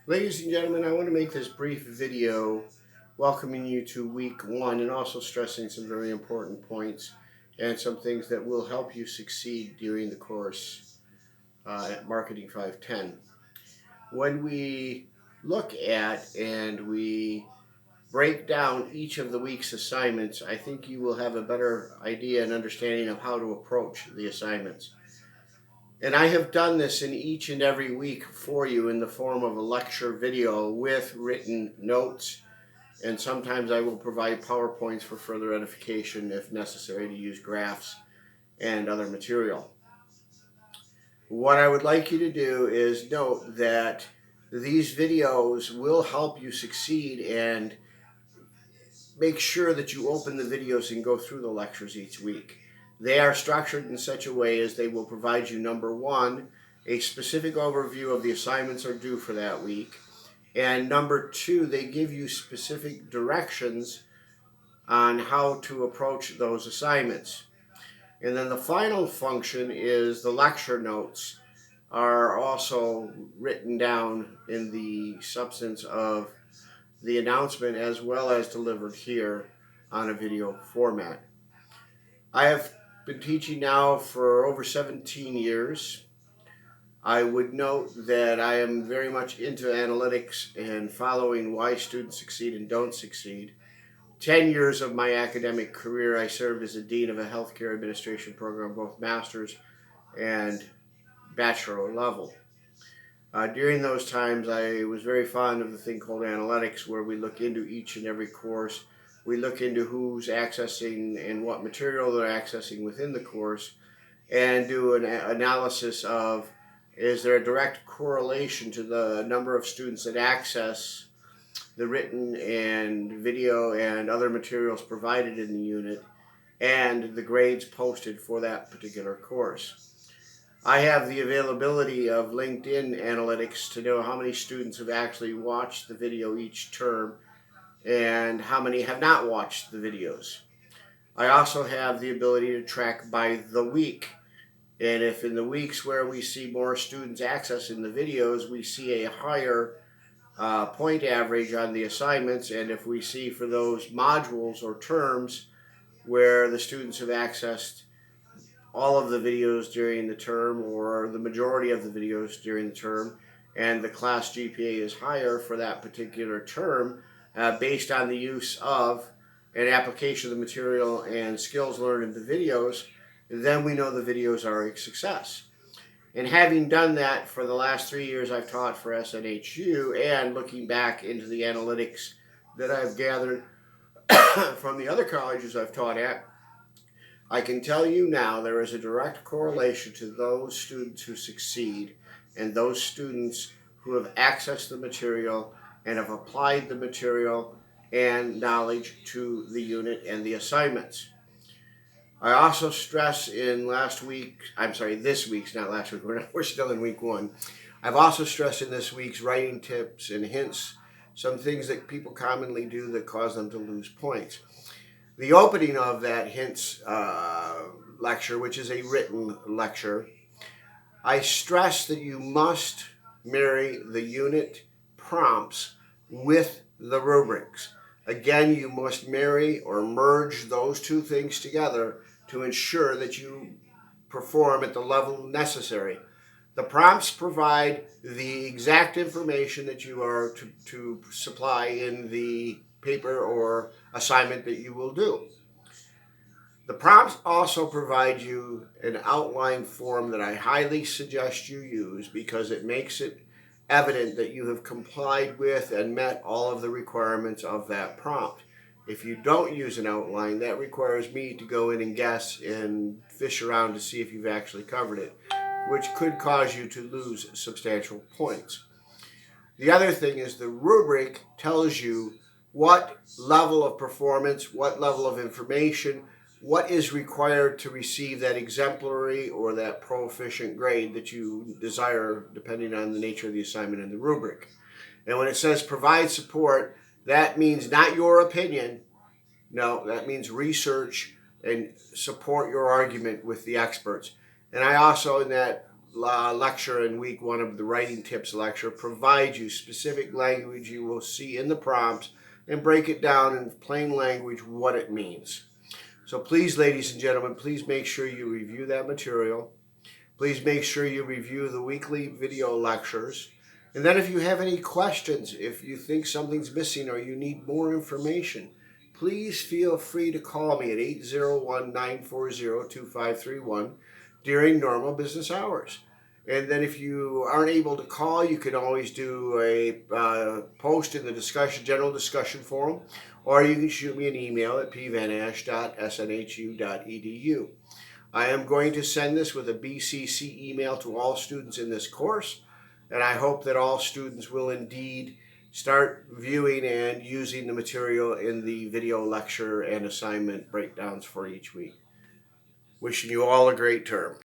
Ladies and gentlemen, I want to make this brief video welcoming you to week one and also stressing some very important points and some things that will help you succeed during the course at Marketing 510. When we look at and we break down each of the week's assignments, I think you will have a better idea and understanding of how to approach the assignments. And I have done this in each and every week for you in the form of a lecture video with written notes. And sometimes I will provide PowerPoints for further edification if necessary to use graphs and other material. What I would like you to do is note that these videos will help you succeed and make sure that you open the videos and go through the lectures each week. They are structured in such a way as they will provide you, number one, a specific overview of the assignments are due for that week. And number two, they give you specific directions on how to approach those assignments. And then the final function is the lecture notes are also written down in the substance of the announcement as well as delivered here on a video format. I have been teaching now for over 17 years. I would note that I am very much into analytics and following why students succeed and don't succeed. 10 years of my academic career, I served as a dean of a healthcare administration program, both master's and bachelor level. During those times, I was very fond of the thing called analytics, where we look into each and every course. We look into who's accessing and what material they're accessing within the course, and do an analysis of, is there a direct correlation to the number of students that access the written and video and other materials provided in the unit and the grades posted for that particular course. I have the availability of LinkedIn analytics to know how many students have actually watched the video each term and how many have not watched the videos. I also have the ability to track by the week. And if in the weeks where we see more students accessing the videos, we see a higher point average on the assignments, and if we see for those modules or terms where the students have accessed all of the videos during the term or the majority of the videos during the term, and the class GPA is higher for that particular term based on the use of an application of the material and skills learned in the videos, then we know the videos are a success. And having done that for the last 3 years I've taught for SNHU, and looking back into the analytics that I've gathered from the other colleges I've taught at, I can tell you now there is a direct correlation to those students who succeed and those students who have accessed the material and have applied the material and knowledge to the unit and the assignments. I also stress in this week's, not last week, we're still in week one. I've also stressed in this week's writing tips and hints, some things that people commonly do that cause them to lose points. The opening of that hints lecture, which is a written lecture, I stress that you must marry the unit prompts with the rubrics. Again, you must marry or merge those two things together to ensure that you perform at the level necessary. The prompts provide the exact information that you are to supply in the paper or assignment that you will do. The prompts also provide you an outline form that I highly suggest you use because it makes it evident that you have complied with and met all of the requirements of that prompt. If you don't use an outline, that requires me to go in and guess and fish around to see if you've actually covered it, which could cause you to lose substantial points. The other thing is the rubric tells you what level of performance, what level of information, what is required to receive that exemplary or that proficient grade that you desire depending on the nature of the assignment and the rubric. And when it says provide support, that means not your opinion. No, that means research and support your argument with the experts. And I also, in that lecture in week 1 of the Writing Tips lecture provides you specific language you will see in the prompts and break it down in plain language what it means. So please, ladies and gentlemen, please make sure you review that material. Please make sure you review the weekly video lectures. And then if you have any questions, if you think something's missing or you need more information, please feel free to call me at 801-940-2531 during normal business hours. And then if you aren't able to call, you can always do a post in the general discussion forum, or you can shoot me an email at pvanash.snhu.edu. I am going to send this with a BCC email to all students in this course, and I hope that all students will indeed start viewing and using the material in the video lecture and assignment breakdowns for each week. Wishing you all a great term.